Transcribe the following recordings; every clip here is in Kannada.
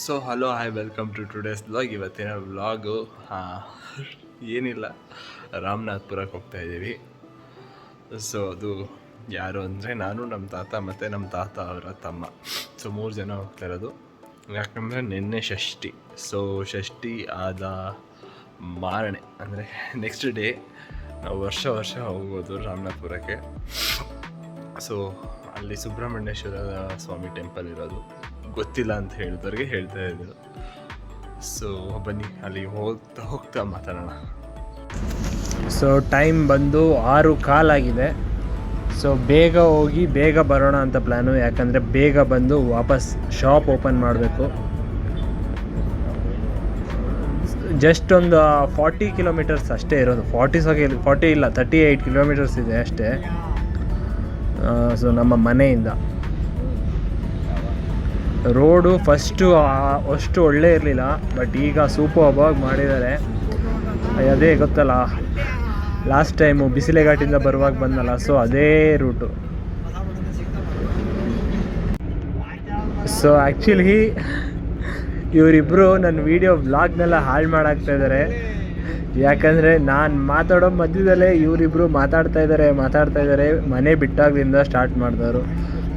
So hello hi welcome to today's vlog. ಇವತ್ತಿನ ವ್ಲಾಗು ಏನಿಲ್ಲ, ರಾಮನಾಥ್ಪುರಕ್ಕೆ ಹೋಗ್ತಾ ಇದ್ದೀವಿ. ಸೊ ಅದು ಯಾರು ಅಂದರೆ ನಾನು, ನಮ್ಮ ತಾತ ಮತ್ತು ನಮ್ಮ ತಾತ ಅವರ ತಮ್ಮ. ಸೊ 3 ಜನ ಹೋಗ್ತಾ ಇರೋದು. ಯಾಕಂದರೆ ನಿನ್ನೆ ಷಷ್ಠಿ. ಸೊ ಷಷ್ಠಿ ಆದ ಮಾರನೇ ಅಂದರೆ ನೆಕ್ಸ್ಟ್ ಡೇ ನಾವು ವರ್ಷ ಹೋಗ್ಬೋದು ರಾಮನಾಥ್ಪುರಕ್ಕೆ. ಸೊ ಅಲ್ಲಿ ಸುಬ್ರಹ್ಮಣ್ಯೇಶ್ವರ ಸ್ವಾಮಿ ಟೆಂಪಲ್ ಇರೋದು. ಗೊತ್ತಿಲ್ಲ ಅಂತ ಹೇಳಿದವ್ರಿಗೆ ಹೇಳ್ತಾ ಇದ್ರು. ಸೊ ಬನ್ನಿ ಅಲ್ಲಿ ಹೋಗ್ತಾ ಮಾತಾಡೋಣ. ಸೊ ಟೈಮ್ ಬಂದು 6:15 ಸೊ ಬೇಗ ಹೋಗಿ ಬೇಗ ಬರೋಣ ಅಂತ ಪ್ಲ್ಯಾನು. ಯಾಕಂದರೆ ಬೇಗ ಬಂದು ವಾಪಸ್ ಶಾಪ್ ಓಪನ್ ಮಾಡಬೇಕು. ಜಸ್ಟ್ ಒಂದು 40 ಕಿಲೋಮೀಟರ್ಸ್ ಅಷ್ಟೇ ಇರೋದು. 40 ಇಲ್ಲ 38 ಕಿಲೋಮೀಟರ್ಸ್ ಇದೆ ಅಷ್ಟೇ. ಸೊ ನಮ್ಮ ಮನೆಯಿಂದ ರೋಡು ಫಸ್ಟು ಅಷ್ಟು ಒಳ್ಳೆ ಇರಲಿಲ್ಲ, ಬಟ್ ಈಗ ಸೂಪರ್ಬಾಗಿ ಮಾಡಿದ್ದಾರೆ. ಅದೇ ಗೊತ್ತಲ್ಲ, ಲಾಸ್ಟ್ ಟೈಮು ಬಿಸಿಲೆಘಾಟಿಂದ ಬರುವಾಗ ಬಂದಲ್ಲ, ಸೊ ಅದೇ ರೂಟು. ಸೊ ಆ್ಯಕ್ಚುಲಿ ಇವರಿಬ್ಬರು ನನ್ನ ವೀಡಿಯೋ ವ್ಲಾಗ್ನೆಲ್ಲ ಹಾಳು ಮಾಡಾಕ್ತಾಯಿದ್ದಾರೆ. ಯಾಕಂದರೆ ನಾನು ಮಾತಾಡೋ ಮಧ್ಯದಲ್ಲೇ ಇವರಿಬ್ಬರು ಮಾತಾಡ್ತಾ ಇದ್ದಾರೆ. ಮನೆ ಬಿಟ್ಟಾಗ್ಲಿಂದ ಸ್ಟಾರ್ಟ್ ಮಾಡಿದವರು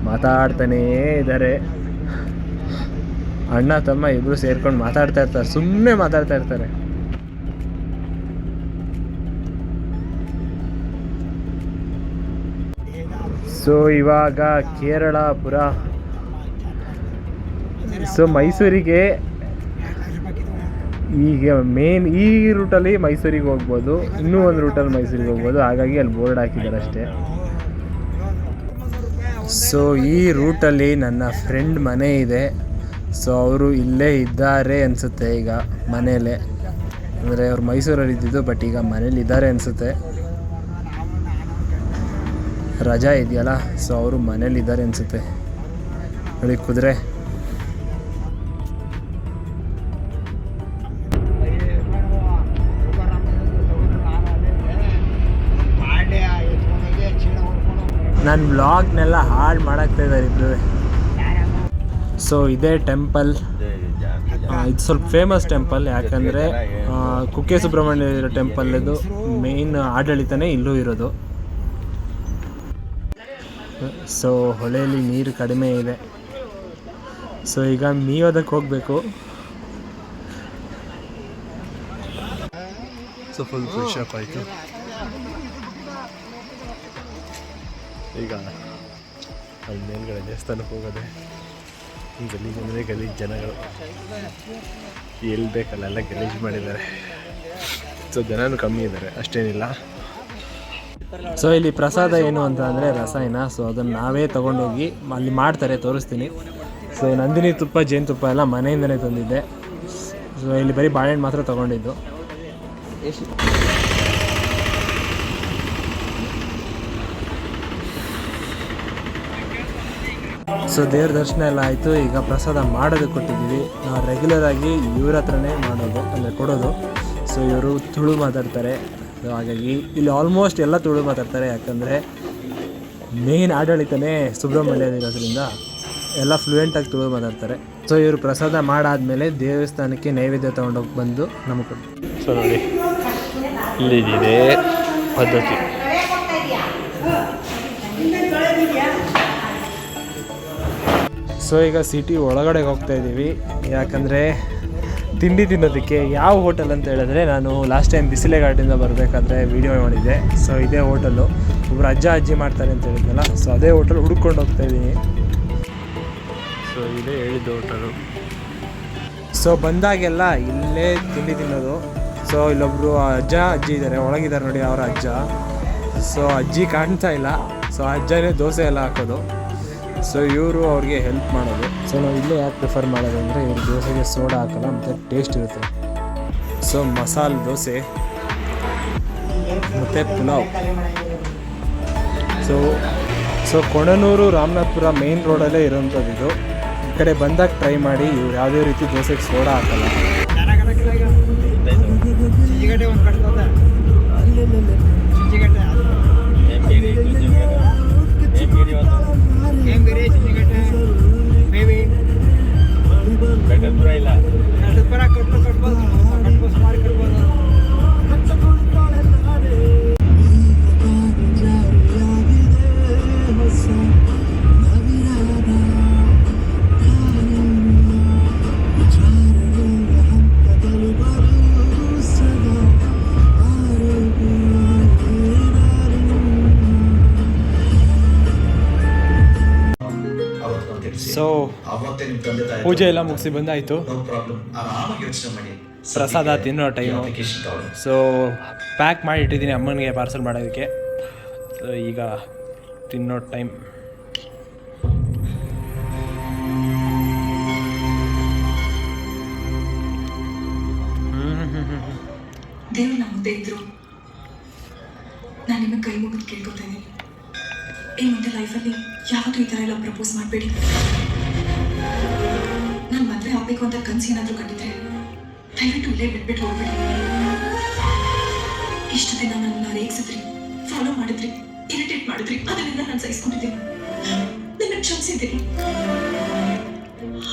ಮಾತಾಡ್ತಾನೇ ಇದ್ದಾರೆ. ಅಣ್ಣ ತಮ್ಮ ಇಬ್ಬರು ಸೇರ್ಕೊಂಡು ಮಾತಾಡ್ತಾ ಇರ್ತಾರೆ, ಸುಮ್ಮನೆ ಮಾತಾಡ್ತಾ ಇರ್ತಾರೆ. ಸೊ ಇವಾಗ ಕೇರಳಪುರ. ಸೊ ಮೈಸೂರಿಗೆ ಈಗ ಮೇನ್ ಈ ರೂಟಲ್ಲಿ ಮೈಸೂರಿಗೆ ಹೋಗ್ಬೋದು, ಇನ್ನೂ ಒಂದು ರೂಟಲ್ಲಿ ಮೈಸೂರಿಗೆ ಹೋಗ್ಬೋದು. ಹಾಗಾಗಿ ಅಲ್ಲಿ ಬೋರ್ಡ್ ಹಾಕಿದ್ದಾರೆ ಅಷ್ಟೇ. ಸೊ ಈ ರೂಟಲ್ಲಿ ನನ್ನ ಫ್ರೆಂಡ್ ಮನೆ ಇದೆ. ಸೊ ಅವರು ಇಲ್ಲೇ ಇದ್ದಾರೆ ಅನಿಸುತ್ತೆ ಈಗ ಮನೇಲೆ. ಅಂದರೆ ಅವ್ರು ಮೈಸೂರಲ್ಲಿ ಇದ್ದಿದ್ದು, ಬಟ್ ಈಗ ಮನೇಲಿ ಇದ್ದಾರೆ ಅನಿಸುತ್ತೆ. ರಜಾ ಇದೆಯಲ್ಲ, ಸೊ ಅವರು ಮನೇಲಿ ಇದ್ದಾರೆ ಅನಿಸುತ್ತೆ. ನೋಡಿ ಕುದುರೆ. ನನ್ನ ವ್ಲಾಗ್ನೆಲ್ಲ ಹಾಳು ಮಾಡಾಕ್ತಾಯಿದ್ದಾರೆ ಇಬ್ಬರು. ಸೊ ಇದೇ ಟೆಂಪಲ್. ಇದು ಸ್ವಲ್ಪ ಫೇಮಸ್ ಟೆಂಪಲ್. ಯಾಕಂದರೆ ಕುಕ್ಕೆ ಸುಬ್ರಹ್ಮಣ್ಯ ಟೆಂಪಲ್ ಇದು ಮೇಯ್ನ್ ಆಡಳಿತನೇ ಇಲ್ಲೂ ಇರೋದು. ಸೊ ಹೊಳೆಯಲ್ಲಿ ನೀರು ಕಡಿಮೆ ಇದೆ. ಸೊ ಈಗ ಮೀಯೋದಕ್ಕೆ ಹೋಗಬೇಕು. ಸೊ ಫುಲ್ ಫ್ರೆಶ್ ಅಪ್ ಆಯಿತು. ಈಗ ಅಲ್ಲಿ ಮೇಲ್ಗಡೆ ದೇವಸ್ಥಾನಕ್ಕೆ ಹೋಗೋದೆ. ಗಲೀಜು ಅಂದರೆ ಗಲೀಜು ಜನಗಳು. ಎಲ್ಲಿ ಬೇಕಲ್ಲೆಲ್ಲ ಗಲೀಜು ಮಾಡಿದ್ದಾರೆ. ಸೊ ಜನನೂ ಕಮ್ಮಿ ಇದ್ದಾರೆ, ಅಷ್ಟೇನಿಲ್ಲ. ಸೊ ಇಲ್ಲಿ ಪ್ರಸಾದ ಏನು ಅಂತ ಅಂದರೆ ರಸಾಯನ. ಸೊ ಅದನ್ನು ನಾವೇ ತೊಗೊಂಡೋಗಿ ಅಲ್ಲಿ ಮಾಡ್ತಾರೆ, ತೋರಿಸ್ತೀನಿ. ಸೊ ನಂದಿನಿ ತುಪ್ಪ, ಜೇನುತುಪ್ಪ ಎಲ್ಲ ಮನೆಯಿಂದನೇ ತಂದಿದ್ದೆ. ಸೊ ಇಲ್ಲಿ ಬರೀ ಬಾಳೆಹಣ್ಣು ಮಾತ್ರ ತೊಗೊಂಡಿದ್ದು. ಸೊ ದೇವ್ರ ದರ್ಶನ ಎಲ್ಲ ಆಯಿತು. ಈಗ ಪ್ರಸಾದ ಮಾಡೋದಕ್ಕೆ ಕೊಟ್ಟಿದ್ದೀವಿ. ನಾವು ರೆಗ್ಯುಲರಾಗಿ ಇವ್ರ ಹತ್ರನೇ ಮಾಡೋದು, ಅಂದರೆ ಕೊಡೋದು. ಸೊ ಇವರು ತುಳು ಮಾತಾಡ್ತಾರೆ. ಸೊ ಹಾಗಾಗಿ ಇಲ್ಲಿ ಆಲ್ಮೋಸ್ಟ್ ಎಲ್ಲ ತುಳು ಮಾತಾಡ್ತಾರೆ. ಯಾಕಂದರೆ ಮೇನ್ ಆಡಳಿತನೇ ಸುಬ್ರಹ್ಮಣ್ಯದಿರೋದ್ರಿಂದ ಎಲ್ಲ ಫ್ಲೂಯೆಂಟಾಗಿ ತುಳು ಮಾತಾಡ್ತಾರೆ. ಸೊ ಇವರು ಪ್ರಸಾದ ಮಾಡಾದಮೇಲೆ ದೇವಸ್ಥಾನಕ್ಕೆ ನೈವೇದ್ಯ ತೊಗೊಂಡೋಗಿ ಬಂದು ನಮಗೆ ಕೊಡ್ತಾರೆ. ಸೊ ನೋಡಿ ಇಲ್ಲಿದೆ ಪದ್ಧತಿ. ಸೊ ಈಗ ಸಿಟಿ ಒಳಗಡೆ ಹೋಗ್ತಾ ಇದ್ದೀವಿ. ಯಾಕಂದರೆ ತಿಂಡಿ ತಿನ್ನೋದಕ್ಕೆ. ಯಾವ ಹೋಟೆಲ್ ಅಂತ ಹೇಳಿದ್ರೆ, ನಾನು ಲಾಸ್ಟ್ ಟೈಮ್ ಬಿಸಿಲೆಘಾಟಿಂದ ಬರಬೇಕಾದ್ರೆ ವೀಡಿಯೋ ಮಾಡಿದ್ದೆ. ಸೊ ಇದೇ ಹೋಟೆಲ್ಲು, ಒಬ್ಬರು ಅಜ್ಜಿ ಮಾಡ್ತಾರೆ ಅಂತ ಹೇಳಿದ್ನಲ್ಲ. ಸೊ ಅದೇ ಹೋಟೆಲ್ ಹುಡ್ಕೊಂಡು ಹೋಗ್ತಾ ಇದ್ದೀನಿ. ಸೊ ಇದೇ ಹೇಳಿದ್ದು ಹೋಟೆಲು. ಸೊ ಬಂದಾಗೆಲ್ಲ ಇಲ್ಲೇ ತಿಂಡಿ ತಿನ್ನೋದು. ಸೊ ಇಲ್ಲೊಬ್ಬರು ಅಜ್ಜಿ ಇದ್ದಾರೆ, ಒಳಗಿದ್ದಾರೆ ನೋಡಿ ಅವರ ಅಜ್ಜ. ಸೊ ಅಜ್ಜಿ ಕಾಣ್ತಾ ಇಲ್ಲ. ಸೊ ಅಜ್ಜನೇ ದೋಸೆ ಎಲ್ಲ ಹಾಕೋದು. ಸೊ ಇವರು ಅವ್ರಿಗೆ ಹೆಲ್ಪ್ ಮಾಡೋದು. ಸೊ ನಾವು ಇಲ್ಲೇ ಯಾಕೆ ಪ್ರಿಫರ್ ಮಾಡೋದು ಅಂದರೆ, ಇವರು ದೋಸೆಗೆ ಸೋಡಾ ಹಾಕಲ್ಲ ಮತ್ತು ಟೇಸ್ಟ್ ಇರುತ್ತೆ. ಸೊ ಮಸಾಲೆ ದೋಸೆ ಮತ್ತು ಪುಲಾವ್. ಸೊ ಕೊಣನೂರು ರಾಮನಾಥ್ಪುರ ಮೇನ್ ರೋಡಲ್ಲೇ ಇರೋಂಥದ್ದು ಇದು. ಈ ಕಡೆ ಬಂದಾಗ ಟ್ರೈ ಮಾಡಿ. ಇವ್ರು ಯಾವುದೇ ರೀತಿ ದೋಸೆಗೆ ಸೋಡಾ ಹಾಕಲ್ಲ. ಬೆಂಗಳೂರು ಪೂಜೆ ಎಲ್ಲ ಮುಗಿಸಿ ಬಂದಾಯಿತು. ಪ್ರಸಾದ ತಿನ್ನೋ ಟೈಮು. ಸೊ ಪ್ಯಾಕ್ ಮಾಡಿ ಇಟ್ಟಿದ್ದೀನಿ ಅಮ್ಮನಿಗೆ ಪಾರ್ಸಲ್ ಮಾಡೋದಕ್ಕೆ. ಸೊ ಈಗ ತಿನ್ನೋ ಟೈಮ್. ದೇವ್ರು ನಮ್ಮ ಮುಂದೆ ಇದ್ರು ನಾನು ನಿಮಗೆ ಕೈ ಮುಗಿದು ಕೇಳ್ಕೊತಾ ಇದ್ದೀನಿ, ಈ ಮುಂದೆ ಲೈಫಲ್ಲಿ ಯಾವತ್ತೂ ಈ ಥರ ಎಲ್ಲ ಪ್ರಪೋಸ್ ಮಾಡಬೇಡಿ. ನಾನು ಮದುವೆ ಆಗಬೇಕು ಅಂತ ಕನಸು ಏನಾದರೂ ಕಂಡಿದ್ರೆ ದಯವಿಟ್ಟು ಇಲ್ಲೇ ಬಿಟ್ಬಿಟ್ಟು ಹೋಗ್ಬೇಡಿ. ಇಷ್ಟು ದಿನ ನನ್ನ ರೇಗಿಸಿದ್ರಿ, ಫಾಲೋ ಮಾಡಿದ್ರಿ, ಇರಿಟೇಟ್ ಮಾಡಿದ್ರಿ, ಅದರಿಂದ ನಾನು ಸಹಿಸ್ಕೊಂಡಿದ್ದೀನಿ, ನಿನ್ನ ಕ್ಷಮಿಸಿದ್ದೀನಿ.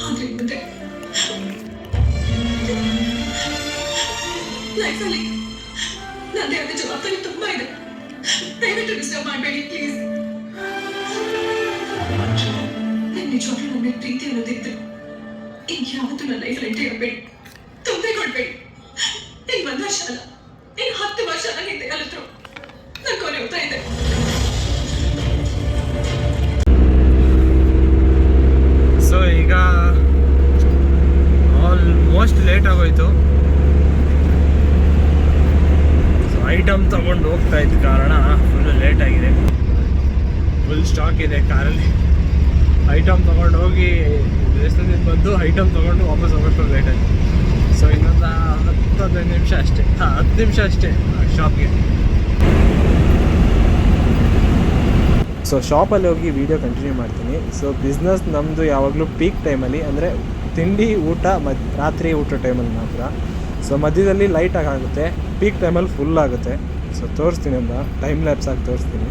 ಆದ್ರೆ ಮುಂದೆ ಲೈಫಲ್ಲಿ ನನ್ನದೇ ಆದ ಜವಾಬ್ದಾರಿ ತುಂಬಾ ಇದೆ. ದಯವಿಟ್ಟು ಡಿಸ್ಟರ್ಬ್ ಮಾಡಬೇಡಿ ಪ್ಲೀಸ್. ನಾನು ನಿಜವಾಗ್ಲೂ ನನ್ನ ಪ್ರೀತಿ ಅನ್ನೋದಿತ್ತು ಇನ್ ಯಾವತ್ತೂ ನನ್ನ ಲೈಫ್ ಎಂಟ್ರಿ ಆಗಬೇಡಿ, ತೊಂದರೆ ಕೊಡ್ಬೇಡಿ. ಇನ್ 1 ವರ್ಷ ಅಲ್ಲ, ಇನ್ 10 ವರ್ಷ ನನ್ನ ಹಿಂದೆ ಕಲಿತರು ನಾನು ಕೊನೆ ಹೋಗ್ತಾ ಇದ್ದೆ. ಸೊ ಈಗ ಆಲ್ಮೋಸ್ಟ್ ಲೇಟ್ ಆಗೋಯ್ತು. ಸೊ ಐಟಮ್ ತಗೊಂಡು ಹೋಗ್ತಾ ಇದ್ದ ಕಾರಣ ಫುಲ್ ಲೇಟ್ ಆಗಿದೆ. ಫುಲ್ ಸ್ಟಾಕ್ ಇದೆ ಕಾರಲ್ಲಿ. ಐಟಮ್ ತೊಗೊಂಡು ಹೋಗಿ ದೇವಸ್ಥಾನದಿಂದ ಬಂದು ಐಟಮ್ ತೊಗೊಂಡು ವಾಪಸ್ ಹೋಗೋಷ್ಟು ಲೇಟ್ ಆಯಿತು. ಸೊ ಇನ್ನೊಂದು 10-15 ನಿಮಿಷ ಅಷ್ಟೇ, 10 ನಿಮಿಷ ಅಷ್ಟೇ ಶಾಪ್ಗೆ. ಸೊ ಶಾಪಲ್ಲಿ ಹೋಗಿ ವೀಡಿಯೋ ಕಂಟಿನ್ಯೂ ಮಾಡ್ತೀನಿ. ಸೊ ಬಿಸ್ನೆಸ್ ನಮ್ಮದು ಯಾವಾಗಲೂ ಪೀಕ್ ಟೈಮಲ್ಲಿ, ಅಂದರೆ ತಿಂಡಿ ಊಟ ರಾತ್ರಿ ಊಟ ಟೈಮಲ್ಲಿ ಮಾತ್ರ. ಸೊ ಮಧ್ಯದಲ್ಲಿ ಲೈಟಾಗಿ ಆಗುತ್ತೆ, ಪೀಕ್ ಟೈಮಲ್ಲಿ ಫುಲ್ ಆಗುತ್ತೆ. ಸೊ ತೋರಿಸ್ತೀನಿ, ಅಂತ ಟೈಮ್ ಲ್ಯಾಪ್ಸ್ ಆಗಿ ತೋರಿಸ್ತೀನಿ.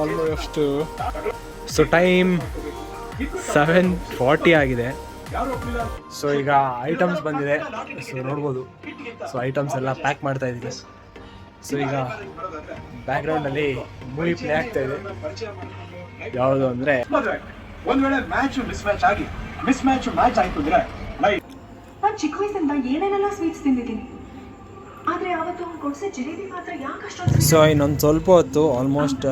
ಆಲ್ಮೋಸ್ಟ್ ಸೊ ಟೈಮ್ 7:40 ಆಗಿದೆ. ಸೊ ಈಗ ಐಟಮ್ಸ್ ಬಂದಿದೆ. ಸೊ ನೋಡ್ಬೋದು, ಸೊ ಐಟಮ್ಸ್ ಎಲ್ಲ ಪ್ಯಾಕ್ ಮಾಡ್ತಾ ಇದ್ದೀನಿ. ಸೊ ಈಗ ಬ್ಯಾಕ್ಗ್ರೌಂಡಲ್ಲಿ ಮೂವಿ ಪ್ಲೇ ಆಗ್ತಾ ಇದೆ. ಯಾವುದು ಅಂದರೆ ಒಂದ್ ವೇಳೆ ಮ್ಯಾಚ್ ಮ್ಯಾಚ್ ಆಯ್ತು ಅಂದ್ರೆ ನಾನು ಚಿಕ್ಕ ವಯಸ್ಸಿಂದ ಏನೇನೆಲ್ಲ ಸ್ವೀಟ್ಸ್ ತಿಂದಿದ್ದೀನಿ, ಆದ್ರೆ ಅವತ್ತು ಅವ್ನು ಕೊಡ್ಸೋ ಜಿಲೇಬಿ ಮಾತ್ರ ಯಾಕೆ ಅಷ್ಟೊಂದು. ಸೊ ಇನ್ನೊಂದು ಸ್ವಲ್ಪ ಹೊತ್ತು, ಆಲ್ಮೋಸ್ಟ್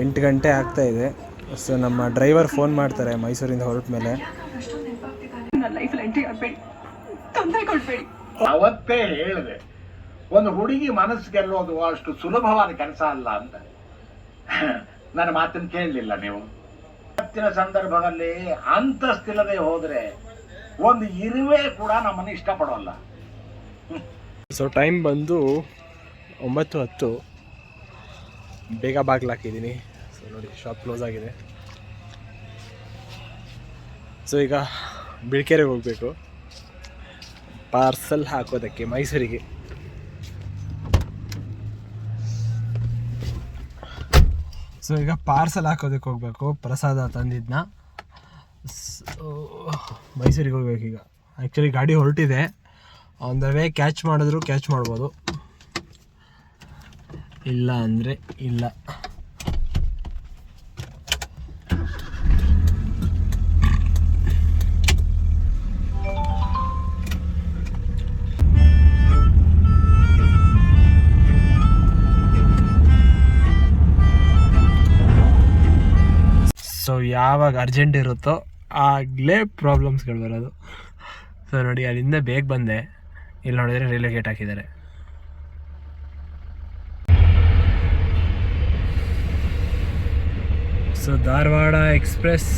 8 ಗಂಟೆ ಆಗ್ತಾ ಇದೆ. ಸೊ ನಮ್ಮ ಡ್ರೈವರ್ ಫೋನ್ ಮಾಡ್ತಾರೆ ಮೈಸೂರಿಂದ ಹೊರಟ ಮೇಲೆ. ಅಷ್ಟೊಂದು ನೆನಪಾಗ್ತಿದ್ದಾನೆ. ನನ್ನ ಲೈಫಲ್ಲಿ ಎಂಟ್ರಿ ಆಗಬೇಡಿ, ತೊಂದರೆ ಕೊಡಬೇಡಿ. ಅವತ್ತೇ ಹೇಳಿದೆ, ಒಂದು ಹುಡುಗಿ ಮನಸ್ಸು ಗೆಲ್ಲೋದು ಅಷ್ಟು ಸುಲಭವಾದ ಕೆಲಸ ಅಲ್ಲ ಅಂತ. ನನ್ನ ಮಾತನ್ನು ಕೇಳಲಿಲ್ಲ ನೀವು. ಇವತ್ತಿನ ಸಂದರ್ಭದಲ್ಲಿ ಅಂತಸ್ತಿಲ್ಲದೆ ಹೋದ್ರೆ ಒಂದು ಇರುವೆ ಕೂಡ ನಮ್ಮನ್ನು ಇಷ್ಟಪಡೋಲ್ಲ. ಸೊ ಟೈಮ್ ಬಂದು 9:10. ಬೇಗ ಬಾಗಿಲು ಹಾಕಿದ್ದೀನಿ. ಸೊ ನೋಡಿ, ಶಾಪ್ ಕ್ಲೋಸ್ ಆಗಿದೆ. ಸೊ ಈಗ ಬಿಳ್ಕೆರೆಗೆ ಹೋಗಬೇಕು ಪಾರ್ಸಲ್ ಹಾಕೋದಕ್ಕೆ ಮೈಸೂರಿಗೆ. ಸೊ ಈಗ ಪಾರ್ಸಲ್ ಹಾಕೋದಕ್ಕೆ ಹೋಗಬೇಕು. ಪ್ರಸಾದ ತಂದಿದ್ದನ್ನ ಮೈಸೂರಿಗೆ ಹೋಗ್ಬೇಕು. ಈಗ ಆ್ಯಕ್ಚುಲಿ ಗಾಡಿ ಹೊರಟಿದೆ, ಆನ್ ದ ವೇ ಕ್ಯಾಚ್ ಮಾಡಿದ್ರು ಕ್ಯಾಚ್ ಮಾಡ್ಬೋದು, ಇಲ್ಲ ಅಂದರೆ ಇಲ್ಲ. ಸೊ ಯಾವಾಗ ಅರ್ಜೆಂಟ್ ಇರುತ್ತೋ ಆಗಲೇ ಪ್ರಾಬ್ಲಮ್ಸ್ಗಳು ಬರೋದು. ಸೊ ನೋಡಿ, ಅಲ್ಲಿಂದ ಬೇಗ ಬಂದೆ. ಇಲ್ಲಿ ನೋಡಿದರೆ ರೈಲ್ವೆ ಗೇಟ್ ಹಾಕಿದ್ದಾರೆ. So Dharwad express.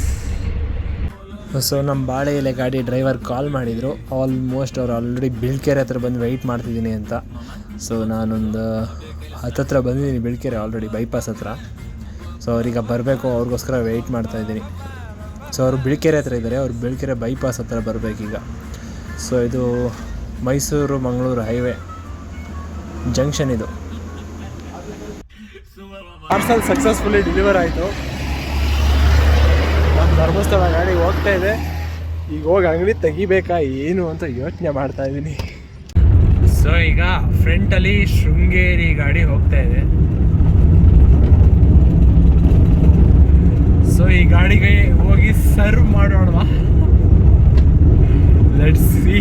ಸೊ ನಮ್ಮ ಬಾಳೆ ಎಲೆ ಗಾಡಿ ಡ್ರೈವರ್ ಕಾಲ್ ಮಾಡಿದರು. ಆಲ್ಮೋಸ್ಟ್ ಅವ್ರು ಆಲ್ರೆಡಿ ಬಿಳ್ಕೆರೆ ಹತ್ರ ಬಂದು ವೆಯ್ಟ್ ಮಾಡ್ತಿದ್ದೀನಿ ಅಂತ. ಸೊ ನಾನೊಂದು ಹತ್ತತ್ರ ಬಂದಿದ್ದೀನಿ ಬಿಳ್ಕೆರೆ ಆಲ್ರೆಡಿ ಬೈಪಾಸ್ ಹತ್ರ. ಸೊ ಅವ್ರೀಗ ಬರಬೇಕು, ಅವ್ರಿಗೋಸ್ಕರ ವೆಯ್ಟ್ ಮಾಡ್ತಾಯಿದ್ದೀನಿ. ಸೊ ಅವರು ಬಿಳ್ಕೆರೆ ಹತ್ರ ಇದ್ದಾರೆ, ಅವ್ರು ಬಿಳ್ಕೆರೆ ಬೈಪಾಸ್ ಹತ್ರ ಬರಬೇಕೀಗ. ಸೊ ಇದು ಮೈಸೂರು ಮಂಗಳೂರು ಹೈವೇ ಜಂಕ್ಷನ್ ಇದು. ಪಾರ್ಸಲ್ ಸಕ್ಸಸ್ಫುಲಿ ಡೆಲಿವರ್ ಆಯಿತು. ನಮ್ಮ ಧರ್ಮಸ್ಥಳ ಗಾಡಿ ಹೋಗ್ತಾ ಇದೆ. ಈಗ ಹೋಗಿ ಅಂಗಡಿ ತೆಗಿಬೇಕಾ ಏನು ಅಂತ ಯೋಚನೆ ಮಾಡ್ತಾ ಇದ್ದೀನಿ. ಸೊ ಈಗ ಫ್ರಂಟಲ್ಲಿ ಶೃಂಗೇರಿ ಗಾಡಿ ಹೋಗ್ತಾ ಇದೆ. ಸೊ ಈ ಗಾಡಿಗೆ ಹೋಗಿ ಸರ್ವ್ ಮಾಡೋಣ. Let's see.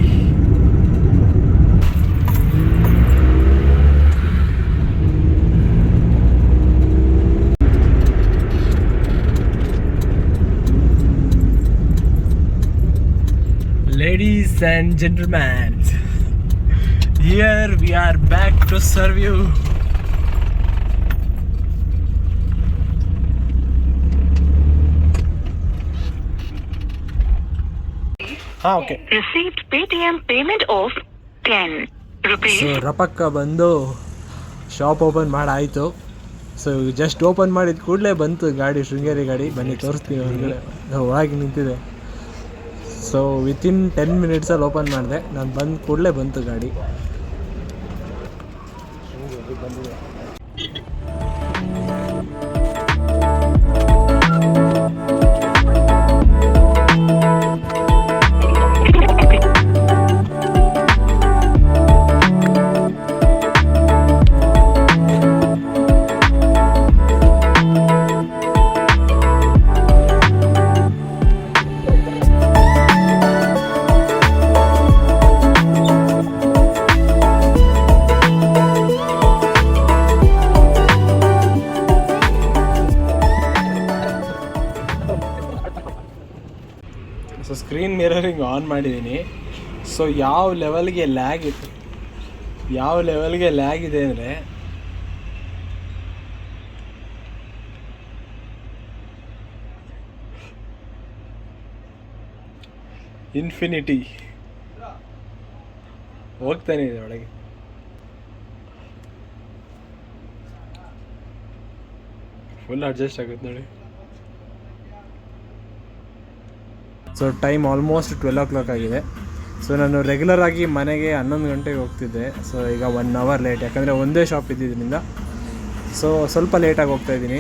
Ladies and gentlemen, here we are back to serve you. Okay. Received Paytm payment of 10 rupees. So ರಪಕ್ಕ ಬಂದು ಶಾಪ್ ಓಪನ್ ಮಾಡಾಯಿತು. ಸೊ ಜಸ್ಟ್ ಓಪನ್ ಮಾಡಿದ ಕೂಡಲೇ ಬಂತು ಗಾಡಿ, ಶೃಂಗೇರಿ ಗಾಡಿ. ಬನ್ನಿ ತೋರಿಸ್ತೀನಿ, ಹೊರಗಡೆ ಒಳಗೆ ನಿಂತಿದೆ. ಸೊ ವಿತಿನ್ 10 ಮಿನಿಟ್ಸಲ್ಲಿ ಓಪನ್ ಮಾಡಿದೆ. ನಾನು ಬಂದ ಕೂಡಲೇ ಬಂತು ಗಾಡಿ. ಬಂದಿದೆ. ಸೊ ಸ್ಕ್ರೀನ್ ಮಿರರಿಂಗ್ ಆನ್ ಮಾಡಿದ್ದೀನಿ. ಸೊ ಯಾವ ಲೆವೆಲ್ಗೆ ಲ್ಯಾಗ್ ಇದೆ ಅಂದರೆ ಇನ್ಫಿನಿಟಿ ಹೋಗ್ತಾನೆ ಇದೆ ಒಳಗೆ. ಫುಲ್ ಅಡ್ಜಸ್ಟ್ ಆಗುತ್ತೆ ನೋಡಿ. ಸೊ ಟೈಮ್ ಆಲ್ಮೋಸ್ಟ್ 12 o'clock ಆಗಿದೆ. ಸೊ ನಾನು ರೆಗ್ಯುಲರ್ ಆಗಿ ಮನೆಗೆ 11 ಗಂಟೆಗೆ ಹೋಗ್ತಿದ್ದೆ. ಸೊ ಈಗ 1 hour ಲೇಟ್, ಯಾಕಂದರೆ ಒಂದೇ ಶಾಪ್ ಇದ್ದಿದ್ದರಿಂದ. ಸೊ ಸ್ವಲ್ಪ ಲೇಟಾಗಿ ಹೋಗ್ತಾಯಿದ್ದೀನಿ.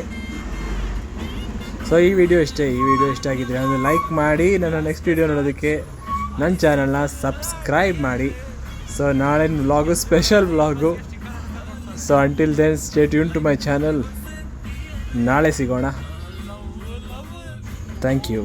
ಸೊ ಈ ವಿಡಿಯೋ ಇಷ್ಟ ಆಗಿದ್ರೆ ಅಂದರೆ ಲೈಕ್ ಮಾಡಿ, ನನ್ನ ನೆಕ್ಸ್ಟ್ ವಿಡಿಯೋ ನೋಡೋದಕ್ಕೆ ನನ್ನ ಚಾನಲ್ನ ಸಬ್ಸ್ಕ್ರೈಬ್ ಮಾಡಿ. ಸೊ ನಾಳೆ vlog special vlog. So until then stay tune to my channel. ನಾಳೆ ಸಿಗೋಣ. Thank you.